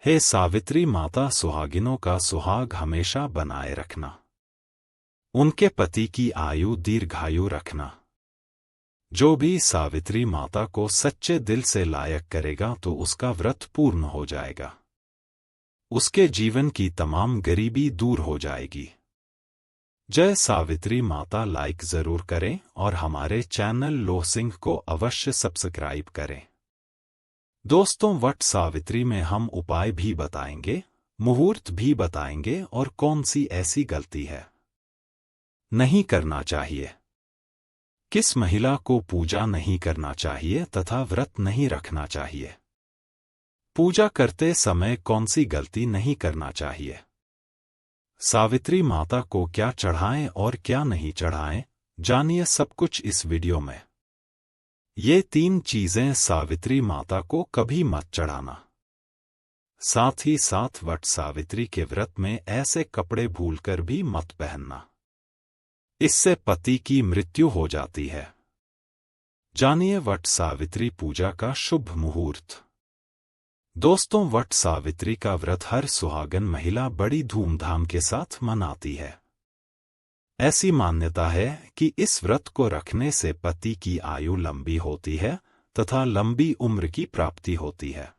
हे सावित्री माता, सुहागिनों का सुहाग हमेशा बनाए रखना, उनके पति की आयु दीर्घायु रखना। जो भी सावित्री माता को सच्चे दिल से लायक करेगा तो उसका व्रत पूर्ण हो जाएगा, उसके जीवन की तमाम गरीबी दूर हो जाएगी। जय सावित्री माता। लाइक जरूर करें और हमारे चैनल लोह सिंह को अवश्य सब्सक्राइब करें। दोस्तों, वट सावित्री में हम उपाय भी बताएंगे, मुहूर्त भी बताएंगे और कौन सी ऐसी गलती है नहीं करना चाहिए, किस महिला को पूजा नहीं करना चाहिए तथा व्रत नहीं रखना चाहिए, पूजा करते समय कौन सी गलती नहीं करना चाहिए, सावित्री माता को क्या चढ़ाएं और क्या नहीं चढ़ाएं, जानिए सब कुछ इस वीडियो में। ये 3 चीजें सावित्री माता को कभी मत चढ़ाना। साथ ही साथ वट सावित्री के व्रत में ऐसे कपड़े भूलकर भी मत पहनना, इससे पति की मृत्यु हो जाती है। जानिए वट सावित्री पूजा का शुभ मुहूर्त। दोस्तों, वट सावित्री का व्रत हर सुहागन महिला बड़ी धूमधाम के साथ मनाती है। ऐसी मान्यता है कि इस व्रत को रखने से पति की आयु लंबी होती है तथा लंबी उम्र की प्राप्ति होती है।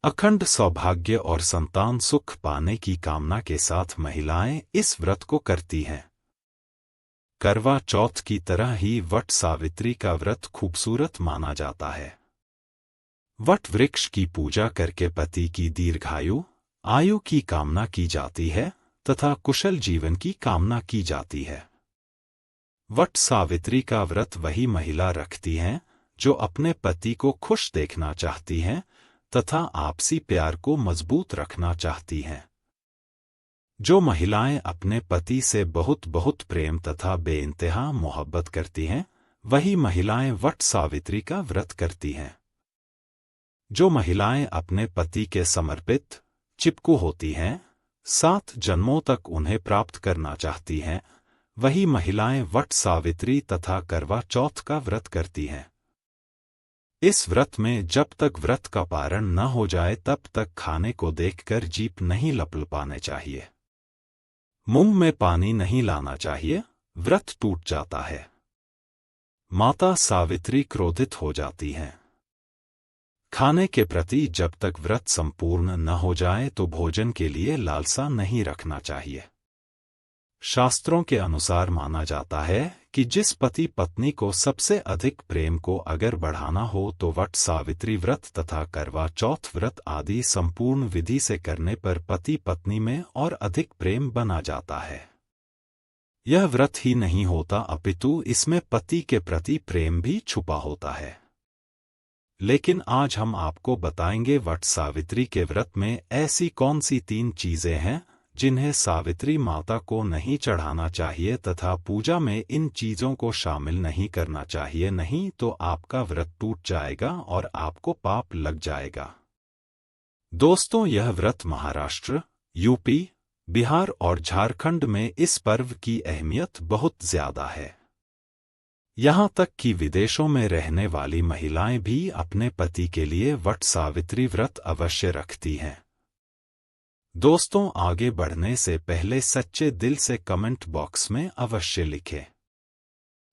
अखंड सौभाग्य और संतान सुख पाने की कामना के साथ महिलाएं इस व्रत को करती हैं। करवा चौथ की तरह ही वट सावित्री का व्रत खूबसूरत माना जाता है। वट वृक्ष की पूजा करके पति की दीर्घायु आयु की कामना की जाती है तथा कुशल जीवन की कामना की जाती है। वट सावित्री का व्रत वही महिला रखती हैं जो अपने पति को खुश देखना चाहती हैं तथा आपसी प्यार को मजबूत रखना चाहती हैं। जो महिलाएं अपने पति से बहुत बहुत प्रेम तथा बेइंतहा मोहब्बत करती हैं, वही महिलाएं वट सावित्री का व्रत करती हैं। जो महिलाएं अपने पति के समर्पित चिपकू होती हैं, 7 जन्मों तक उन्हें प्राप्त करना चाहती हैं, वही महिलाएं वट सावित्री तथा करवा चौथ का व्रत करती हैं। इस व्रत में जब तक व्रत का पारण न हो जाए तब तक खाने को देखकर जीभ नहीं लपलपाने चाहिए, मुंह में पानी नहीं लाना चाहिए, व्रत टूट जाता है। माता सावित्री क्रोधित हो जाती हैं। खाने के प्रति जब तक व्रत संपूर्ण न हो जाए तो भोजन के लिए लालसा नहीं रखना चाहिए। शास्त्रों के अनुसार माना जाता है कि जिस पति पत्नी को सबसे अधिक प्रेम को अगर बढ़ाना हो तो वट सावित्री व्रत तथा करवा चौथ व्रत आदि संपूर्ण विधि से करने पर पति पत्नी में और अधिक प्रेम बना जाता है। यह व्रत ही नहीं होता अपितु इसमें पति के प्रति प्रेम भी छुपा होता है। लेकिन आज हम आपको बताएंगे वट सावित्री के व्रत में ऐसी कौन सी 3 चीजें हैं जिन्हें सावित्री माता को नहीं चढ़ाना चाहिए तथा पूजा में इन चीजों को शामिल नहीं करना चाहिए, नहीं तो आपका व्रत टूट जाएगा और आपको पाप लग जाएगा। दोस्तों, यह व्रत महाराष्ट्र, यूपी, बिहार और झारखंड में इस पर्व की अहमियत बहुत ज्यादा है। यहाँ तक कि विदेशों में रहने वाली महिलाएं भी अपने पति के लिए वट सावित्री व्रत अवश्य रखती हैं। दोस्तों, आगे बढ़ने से पहले सच्चे दिल से कमेंट बॉक्स में अवश्य लिखें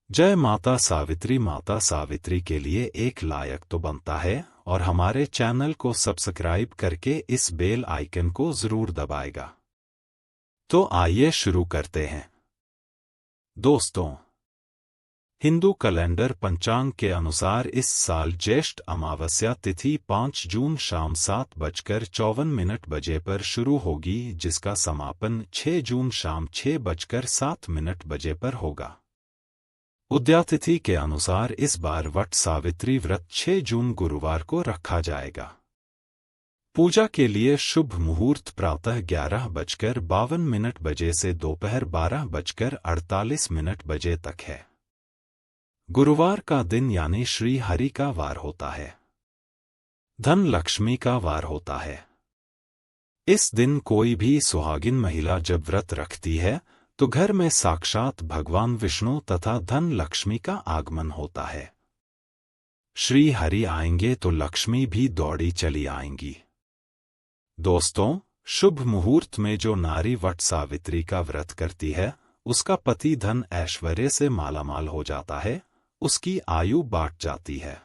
जय माता सावित्री। माता सावित्री के लिए एक लायक तो बनता है और हमारे चैनल को सब्सक्राइब करके इस बेल आइकन को जरूर दबाएगा। तो आइए शुरू करते हैं। दोस्तों, हिंदू कैलेंडर पंचांग के अनुसार इस साल ज्येष्ठ अमावस्या तिथि 5 जून शाम 7:54 बजे पर शुरू होगी, जिसका समापन 6 जून शाम 6:07 बजे पर होगा। उदयातिथि के अनुसार इस बार वट सावित्री व्रत 6 जून गुरुवार को रखा जाएगा। पूजा के लिए शुभ मुहूर्त प्रातः 11:52 बजे से दोपहर 12:48 बजे तक है। गुरुवार का दिन यानी श्री हरि का वार होता है। धन लक्ष्मी का वार होता है। इस दिन कोई भी सुहागिन महिला जब व्रत रखती है तो घर में साक्षात भगवान विष्णु तथा धन लक्ष्मी का आगमन होता है। श्री हरि आएंगे तो लक्ष्मी भी दौड़ी चली आएंगी। दोस्तों, शुभ मुहूर्त में जो नारी वट सावित्री का व्रत करती है, उसका पति धन ऐश्वर्य से मालामाल हो जाता है, उसकी आयु बढ़ जाती है,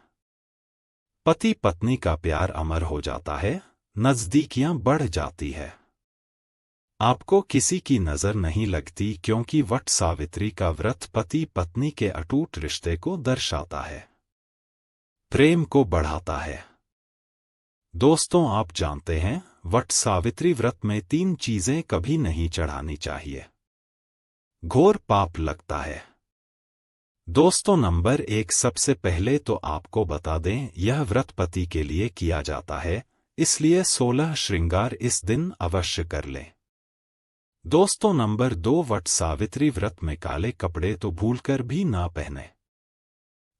पति पत्नी का प्यार अमर हो जाता है, नजदीकियां बढ़ जाती है। आपको किसी की नजर नहीं लगती, क्योंकि वट सावित्री का व्रत पति पत्नी के अटूट रिश्ते को दर्शाता है, प्रेम को बढ़ाता है। दोस्तों, आप जानते हैं, वट सावित्री व्रत में 3 चीजें कभी नहीं चढ़ानी चाहिए, घोर पाप लगता है। दोस्तों, नंबर 1, सबसे पहले तो आपको बता दें, यह व्रत पति के लिए किया जाता है, इसलिए 16 श्रृंगार इस दिन अवश्य कर लें। दोस्तों, नंबर 2, वट सावित्री व्रत में काले कपड़े तो भूलकर भी ना पहने।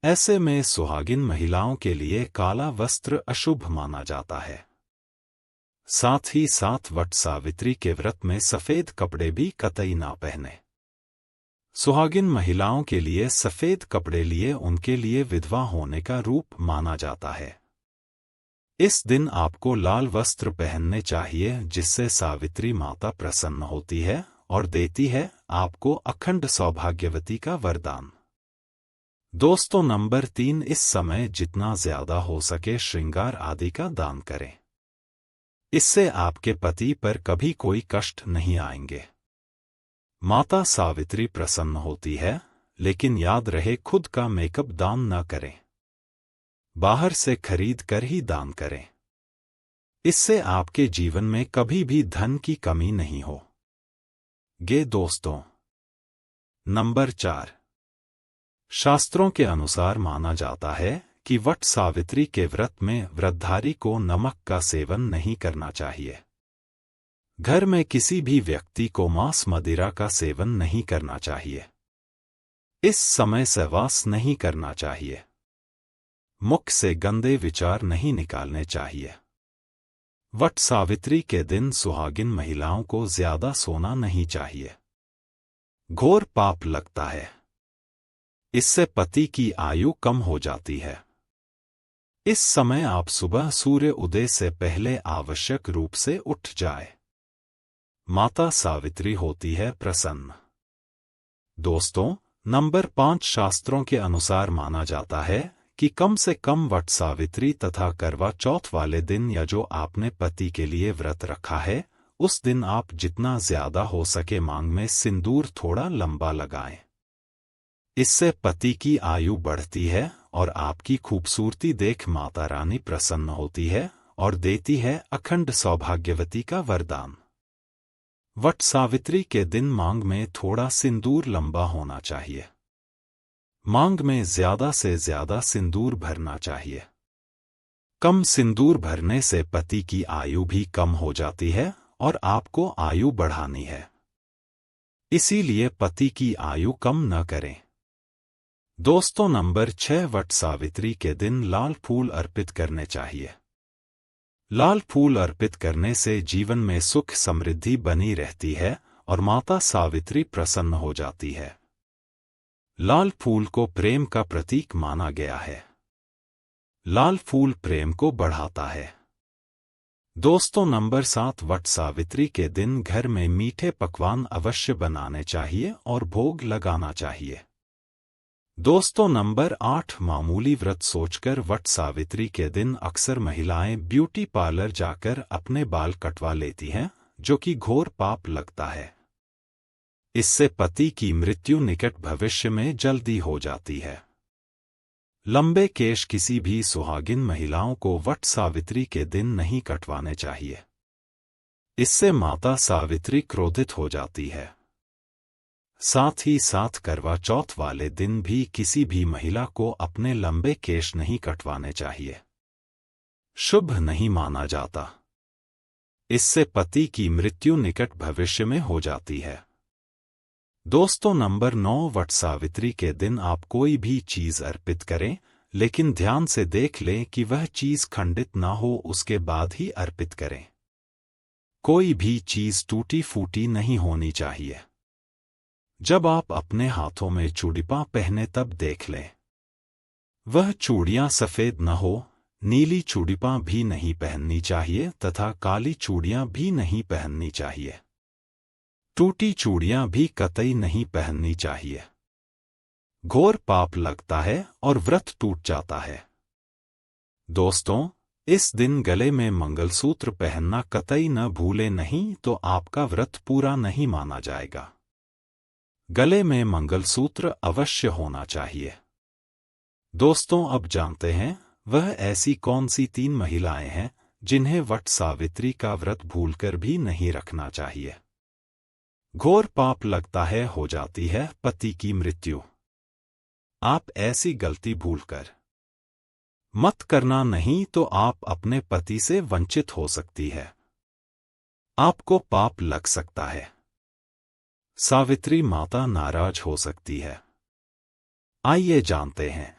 ऐसे में सुहागिन महिलाओं के लिए काला वस्त्र अशुभ माना जाता है। साथ ही साथ वट सावित्री के व्रत में सफेद कपड़े भी कतई ना पहने। सुहागिन महिलाओं के लिए सफेद कपड़े लिए उनके लिए विधवा होने का रूप माना जाता है। इस दिन आपको लाल वस्त्र पहनने चाहिए, जिससे सावित्री माता प्रसन्न होती है और देती है आपको अखंड सौभाग्यवती का वरदान। दोस्तों, नंबर 3, इस समय जितना ज्यादा हो सके श्रृंगार आदि का दान करें। इससे आपके पति पर कभी कोई कष्ट नहीं आएंगे। माता सावित्री प्रसन्न होती है, लेकिन याद रहे खुद का मेकअप दान न करें, बाहर से खरीद कर ही दान करें। इससे आपके जीवन में कभी भी धन की कमी नहीं हो गे। दोस्तों, नंबर 4, शास्त्रों के अनुसार माना जाता है कि वट सावित्री के व्रत में व्रतधारी को नमक का सेवन नहीं करना चाहिए। घर में किसी भी व्यक्ति को मांस मदिरा का सेवन नहीं करना चाहिए। इस समय सहवास नहीं करना चाहिए। मुख से गंदे विचार नहीं निकालने चाहिए। वट सावित्री के दिन सुहागिन महिलाओं को ज्यादा सोना नहीं चाहिए, घोर पाप लगता है। इससे पति की आयु कम हो जाती है। इस समय आप सुबह सूर्य उदय से पहले आवश्यक रूप से उठ जाए। माता सावित्री होती है प्रसन्न। दोस्तों, नंबर 5, शास्त्रों के अनुसार माना जाता है कि कम से कम वट सावित्री तथा करवा चौथ वाले दिन या जो आपने पति के लिए व्रत रखा है, उस दिन आप जितना ज्यादा हो सके मांग में सिंदूर थोड़ा लंबा लगाएं। इससे पति की आयु बढ़ती है और आपकी खूबसूरती देख माता रानी प्रसन्न होती है और देती है अखंड सौभाग्यवती का वरदान। वट सावित्री के दिन मांग में थोड़ा सिंदूर लंबा होना चाहिए। मांग में ज्यादा से ज्यादा सिंदूर भरना चाहिए। कम सिंदूर भरने से पति की आयु भी कम हो जाती है और आपको आयु बढ़ानी है। इसीलिए पति की आयु कम न करें। दोस्तों, नंबर 6, वट सावित्री के दिन लाल फूल अर्पित करने चाहिए। लाल फूल अर्पित करने से जीवन में सुख समृद्धि बनी रहती है और माता सावित्री प्रसन्न हो जाती है। लाल फूल को प्रेम का प्रतीक माना गया है। लाल फूल प्रेम को बढ़ाता है। दोस्तों, नंबर 7, वट सावित्री के दिन घर में मीठे पकवान अवश्य बनाने चाहिए और भोग लगाना चाहिए। दोस्तों, नंबर 8, मामूली व्रत सोचकर वट सावित्री के दिन अक्सर महिलाएं ब्यूटी पार्लर जाकर अपने बाल कटवा लेती हैं, जो कि घोर पाप लगता है। इससे पति की मृत्यु निकट भविष्य में जल्दी हो जाती है। लंबे केश किसी भी सुहागिन महिलाओं को वट सावित्री के दिन नहीं कटवाने चाहिए। इससे माता सावित्री क्रोधित हो जाती है। साथ ही साथ करवा चौथ वाले दिन भी किसी भी महिला को अपने लंबे केश नहीं कटवाने चाहिए। शुभ नहीं माना जाता। इससे पति की मृत्यु निकट भविष्य में हो जाती है। दोस्तों, नंबर 9, वट सावित्री के दिन आप कोई भी चीज अर्पित करें, लेकिन ध्यान से देख लें कि वह चीज खंडित ना हो, उसके बाद ही अर्पित करें। कोई भी चीज टूटी फूटी नहीं होनी चाहिए। जब आप अपने हाथों में चूड़ियां पहने तब देख लें वह चूड़ियां सफेद न हो, नीली चूड़ियां भी नहीं पहननी चाहिए तथा काली चूड़ियां भी नहीं पहननी चाहिए। टूटी चूड़ियां भी कतई नहीं पहननी चाहिए। घोर पाप लगता है और व्रत टूट जाता है। दोस्तों, इस दिन गले में मंगलसूत्र पहनना कतई न भूले, नहीं तो आपका व्रत पूरा नहीं माना जाएगा। गले में मंगलसूत्र अवश्य होना चाहिए। दोस्तों, अब जानते हैं वह ऐसी कौन सी 3 महिलाएं हैं जिन्हें वट सावित्री का व्रत भूलकर भी नहीं रखना चाहिए। घोर पाप लगता है, हो जाती है पति की मृत्यु। आप ऐसी गलती भूलकर मत करना, नहीं तो आप अपने पति से वंचित हो सकती है। आपको पाप लग सकता है। सावित्री माता नाराज हो सकती है। आइए जानते हैं।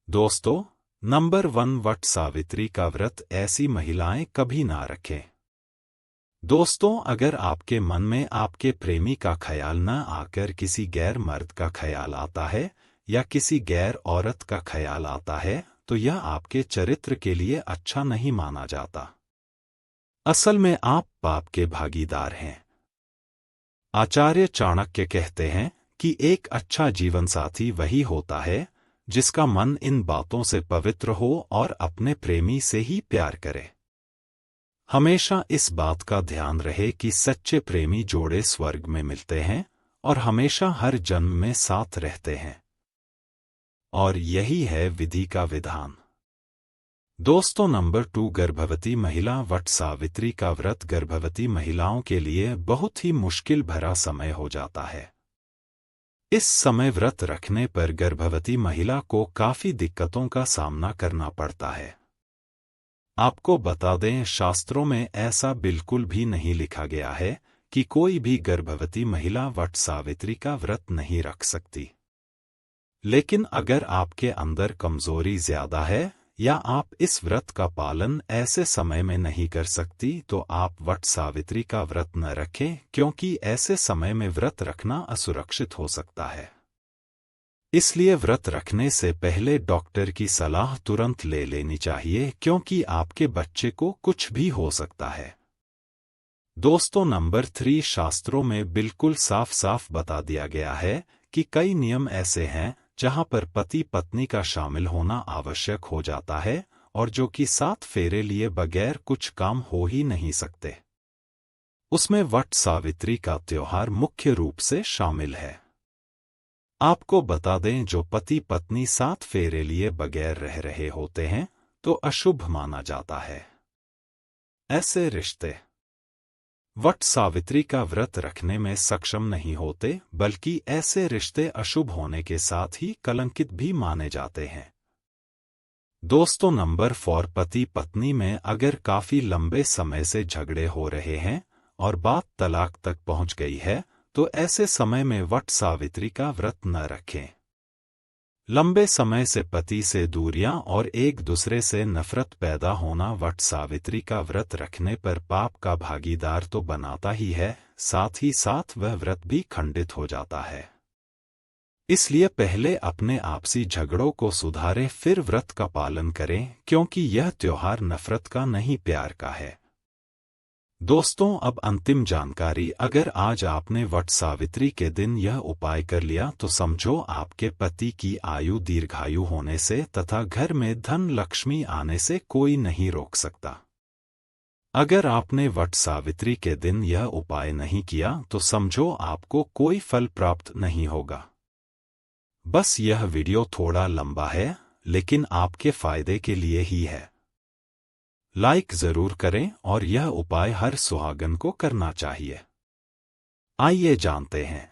दोस्तों, नंबर 1, वट सावित्री का व्रत ऐसी महिलाएं कभी ना रखें। दोस्तों, अगर आपके मन में आपके प्रेमी का ख्याल न आकर किसी गैर मर्द का ख्याल आता है या किसी गैर औरत का ख्याल आता है, तो यह आपके चरित्र के लिए अच्छा नहीं माना जाता। असल में आप पाप के भागीदार हैं। आचार्य चाणक्य कहते हैं कि एक अच्छा जीवनसाथी वही होता है जिसका मन इन बातों से पवित्र हो और अपने प्रेमी से ही प्यार करे। हमेशा इस बात का ध्यान रहे कि सच्चे प्रेमी जोड़े स्वर्ग में मिलते हैं और हमेशा हर जन्म में साथ रहते हैं। और यही है विधि का विधान। दोस्तों, नंबर 2, गर्भवती महिला। वट सावित्री का व्रत गर्भवती महिलाओं के लिए बहुत ही मुश्किल भरा समय हो जाता है। इस समय व्रत रखने पर गर्भवती महिला को काफी दिक्कतों का सामना करना पड़ता है। आपको बता दें, शास्त्रों में ऐसा बिल्कुल भी नहीं लिखा गया है कि कोई भी गर्भवती महिला वट सावित्री का व्रत नहीं रख सकती। लेकिन अगर आपके अंदर कमजोरी ज्यादा है या आप इस व्रत का पालन ऐसे समय में नहीं कर सकती, तो आप वट सावित्री का व्रत न रखें, क्योंकि ऐसे समय में व्रत रखना असुरक्षित हो सकता है। इसलिए व्रत रखने से पहले डॉक्टर की सलाह तुरंत ले लेनी चाहिए, क्योंकि आपके बच्चे को कुछ भी हो सकता है। दोस्तों, नंबर 3, शास्त्रों में बिल्कुल साफ साफ बता दिया गया है कि कई नियम ऐसे हैं जहां पर पति पत्नी का शामिल होना आवश्यक हो जाता है और जो कि 7 फेरे लिए बगैर कुछ काम हो ही नहीं सकते। उसमें वट सावित्री का त्योहार मुख्य रूप से शामिल है। आपको बता दें, जो पति पत्नी 7 फेरे लिए बगैर रह रहे होते हैं तो अशुभ माना जाता है। ऐसे रिश्ते वट सावित्री का व्रत रखने में सक्षम नहीं होते, बल्कि ऐसे रिश्ते अशुभ होने के साथ ही कलंकित भी माने जाते हैं। दोस्तों, नंबर 4, पति पत्नी में अगर काफी लंबे समय से झगड़े हो रहे हैं और बात तलाक तक पहुंच गई है, तो ऐसे समय में वट सावित्री का व्रत न रखें। लंबे समय से पति से दूरियां और एक दूसरे से नफरत पैदा होना वट सावित्री का व्रत रखने पर पाप का भागीदार तो बनाता ही है, साथ ही साथ वह व्रत भी खंडित हो जाता है। इसलिए पहले अपने आपसी झगड़ों को सुधारें, फिर व्रत का पालन करें, क्योंकि यह त्योहार नफरत का नहीं, प्यार का है। दोस्तों, अब अंतिम जानकारी। अगर आज आपने वट सावित्री के दिन यह उपाय कर लिया तो समझो आपके पति की आयु दीर्घायु होने से तथा घर में धन लक्ष्मी आने से कोई नहीं रोक सकता। अगर आपने वट सावित्री के दिन यह उपाय नहीं किया तो समझो आपको कोई फल प्राप्त नहीं होगा। बस यह वीडियो थोड़ा लंबा है, लेकिन आपके फायदे के लिए ही है। लाइक जरूर करें और यह उपाय हर सुहागन को करना चाहिए। आइए जानते हैं।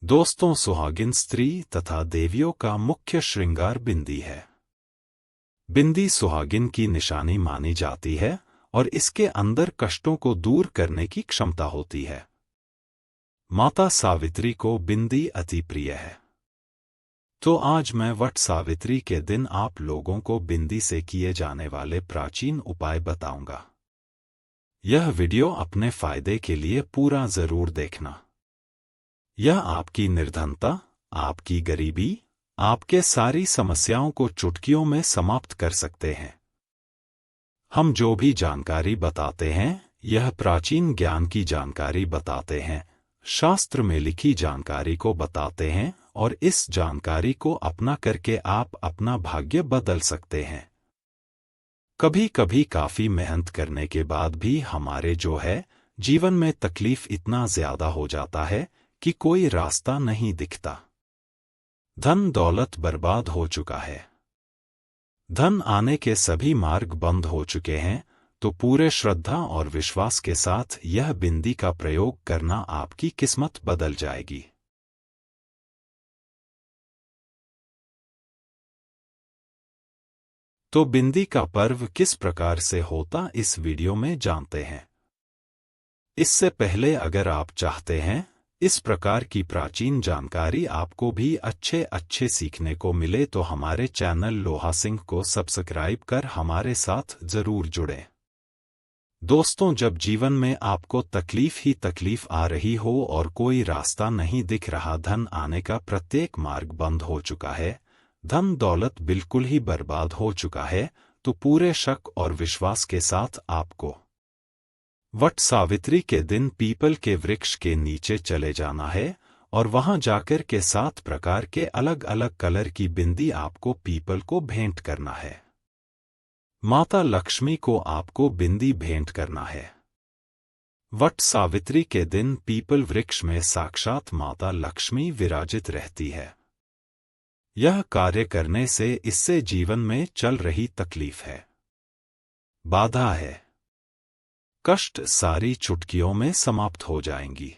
दोस्तों, सुहागिन स्त्री तथा देवियों का मुख्य श्रृंगार बिंदी है। बिंदी सुहागिन की निशानी मानी जाती है और इसके अंदर कष्टों को दूर करने की क्षमता होती है। माता सावित्री को बिंदी अति प्रिय है। तो आज मैं वट सावित्री के दिन आप लोगों को बिंदी से किए जाने वाले प्राचीन उपाय बताऊंगा। यह वीडियो अपने फायदे के लिए पूरा जरूर देखना। यह आपकी निर्धनता, आपकी गरीबी, आपके सारी समस्याओं को चुटकियों में समाप्त कर सकते हैं। हम जो भी जानकारी बताते हैं यह प्राचीन ज्ञान की जानकारी बताते हैं, शास्त्र में लिखी जानकारी को बताते हैं और इस जानकारी को अपना करके आप अपना भाग्य बदल सकते हैं। कभी कभी काफी मेहनत करने के बाद भी हमारे जो है जीवन में तकलीफ इतना ज्यादा हो जाता है कि कोई रास्ता नहीं दिखता। धन दौलत बर्बाद हो चुका है, धन आने के सभी मार्ग बंद हो चुके हैं, तो पूरे श्रद्धा और विश्वास के साथ यह बिंदी का प्रयोग करना आपकी किस्मत बदल जाएगी। तो बिंदी का पर्व किस प्रकार से होता इस वीडियो में जानते हैं। इससे पहले अगर आप चाहते हैं इस प्रकार की प्राचीन जानकारी आपको भी अच्छे सीखने को मिले तो हमारे चैनल लोहा सिंह को सब्सक्राइब कर हमारे साथ जरूर जुड़ें। दोस्तों, जब जीवन में आपको तकलीफ ही तकलीफ आ रही हो और कोई रास्ता नहीं दिख रहा, धन आने का प्रत्येक मार्ग बंद हो चुका है, धन दौलत बिल्कुल ही बर्बाद हो चुका है, तो पूरे शक और विश्वास के साथ आपको वट सावित्री के दिन पीपल के वृक्ष के नीचे चले जाना है और वहां जाकर के 7 प्रकार के अलग अलग कलर की बिंदी आपको पीपल को भेंट करना है। माता लक्ष्मी को आपको बिंदी भेंट करना है। वट सावित्री के दिन पीपल वृक्ष में साक्षात माता लक्ष्मी विराजित रहती है। यह कार्य करने से इससे जीवन में चल रही तकलीफ है, बाधा है, कष्ट सारी चुटकियों में समाप्त हो जाएंगी।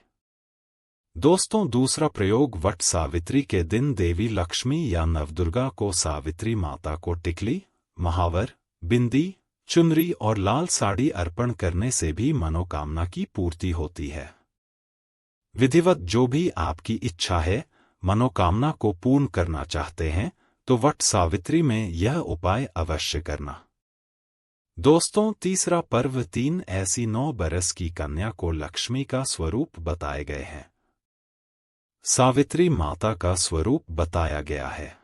दोस्तों, दूसरा प्रयोग वट सावित्री के दिन देवी लक्ष्मी या नवदुर्गा को सावित्री माता को टिकली, महावर, बिंदी, चुनरी और लाल साड़ी अर्पण करने से भी मनोकामना की पूर्ति होती है। विधिवत जो भी आपकी इच्छा है, मनोकामना को पूर्ण करना चाहते हैं तो वट सावित्री में यह उपाय अवश्य करना। दोस्तों, तीसरा पर्व 3 ऐसी 9 बरस की कन्या को लक्ष्मी का स्वरूप बताए गए हैं। सावित्री माता का स्वरूप बताया गया है,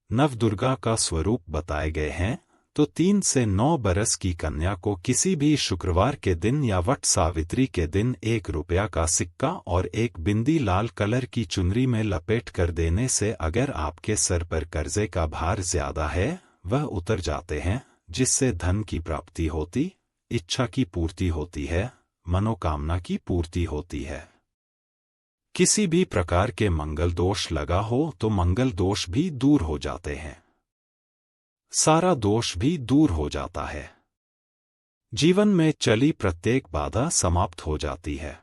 नवदुर्गा का स्वरूप बताए गए हैं, तो 3 से 9 बरस की कन्या को किसी भी शुक्रवार के दिन या वट सावित्री के दिन 1 रुपया का सिक्का और 1 बिंदी लाल कलर की चुनरी में लपेट कर देने से अगर आपके सर पर कर्जे का भार ज्यादा है वह उतर जाते हैं, जिससे धन की प्राप्ति होती, इच्छा की पूर्ति होती है, मनोकामना की पूर्ति होती है। किसी भी प्रकार के मंगल दोष लगा हो तो मंगल दोष भी दूर हो जाते हैं, सारा दोष भी दूर हो जाता है। जीवन में चली प्रत्येक बाधा समाप्त हो जाती है।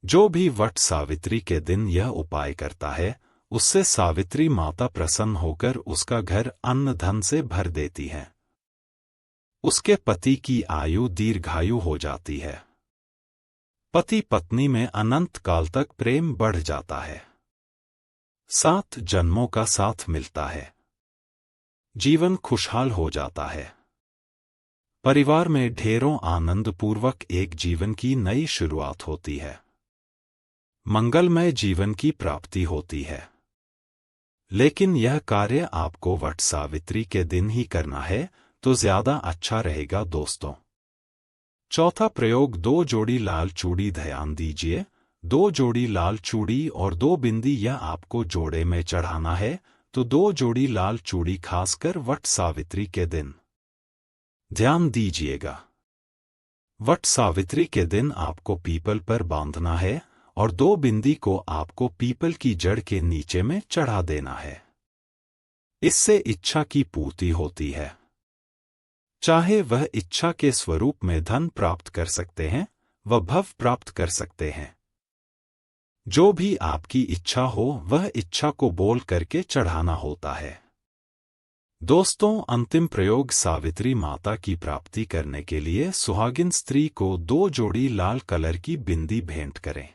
जो भी वट सावित्री के दिन यह उपाय करता है उससे सावित्री माता प्रसन्न होकर उसका घर अन्न धन से भर देती है। उसके पति की आयु दीर्घायु हो जाती है। पति पत्नी में अनंत काल तक प्रेम बढ़ जाता है। 7 जन्मों का साथ मिलता है। जीवन खुशहाल हो जाता है। परिवार में ढेरों आनंदपूर्वक एक जीवन की नई शुरुआत होती है। मंगलमय जीवन की प्राप्ति होती है। लेकिन यह कार्य आपको वट सावित्री के दिन ही करना है तो ज्यादा अच्छा रहेगा। दोस्तों, चौथा प्रयोग 2 जोड़ी लाल चूड़ी। ध्यान दीजिए, 2 जोड़ी लाल चूड़ी और 2 बिंदी यह आपको जोड़े में चढ़ाना है, तो 2 जोड़ी लाल चूड़ी खासकर वट सावित्री के दिन ध्यान दीजिएगा। वट सावित्री के दिन आपको पीपल पर बांधना है और 2 बिंदी को आपको पीपल की जड़ के नीचे में चढ़ा देना है। इससे इच्छा की पूर्ति होती है। चाहे वह इच्छा के स्वरूप में धन प्राप्त कर सकते हैं, वह भव प्राप्त कर सकते हैं। जो भी आपकी इच्छा हो वह इच्छा को बोल करके चढ़ाना होता है। दोस्तों, अंतिम प्रयोग सावित्री माता की प्राप्ति करने के लिए सुहागिन स्त्री को 2 जोड़ी लाल कलर की बिंदी भेंट करें।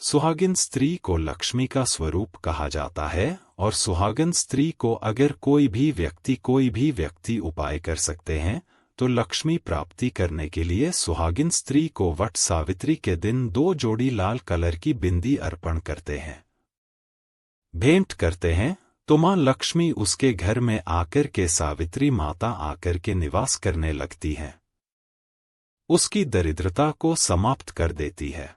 सुहागिन स्त्री को लक्ष्मी का स्वरूप कहा जाता है और सुहागिन स्त्री को अगर कोई भी व्यक्ति उपाय कर सकते हैं तो लक्ष्मी प्राप्ति करने के लिए सुहागिन स्त्री को वट सावित्री के दिन 2 जोड़ी लाल कलर की बिंदी अर्पण करते हैं। भेंट करते हैं तो मां लक्ष्मी उसके घर में आकर के सावित्री माता आकर के निवास करने लगती है, उसकी दरिद्रता को समाप्त कर देती है।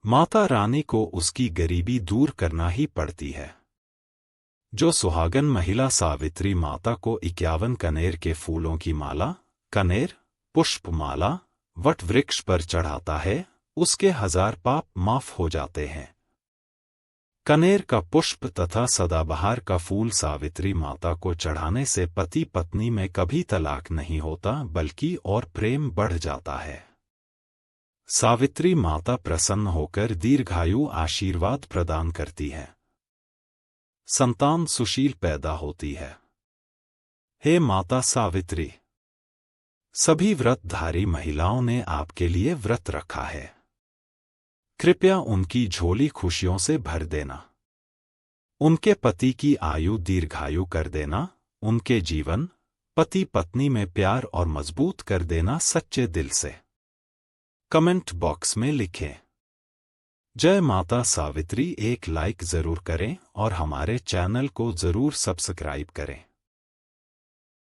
माता रानी को उसकी गरीबी दूर करना ही पड़ती है। जो सुहागन महिला सावित्री माता को 51 कनेर के फूलों की माला, कनेर, पुष्पमाला, वट वृक्ष पर चढ़ाता है, उसके 1000 पाप माफ हो जाते हैं। कनेर का पुष्प तथा सदाबहार का फूल सावित्री माता को चढ़ाने से पति पत्नी में कभी तलाक नहीं होता, बल्कि और प्रेम बढ़ जाता है। सावित्री माता प्रसन्न होकर दीर्घायु आशीर्वाद प्रदान करती है। संतान सुशील पैदा होती है। हे माता सावित्री, सभी व्रतधारी महिलाओं ने आपके लिए व्रत रखा है। कृपया उनकी झोली खुशियों से भर देना, उनके पति की आयु दीर्घायु कर देना, उनके जीवन, पति पत्नी में प्यार और मजबूत कर देना सच्चे दिल से। कमेंट बॉक्स में लिखें जय माता सावित्री, एक लाइक जरूर करें और हमारे चैनल को जरूर सब्सक्राइब करें।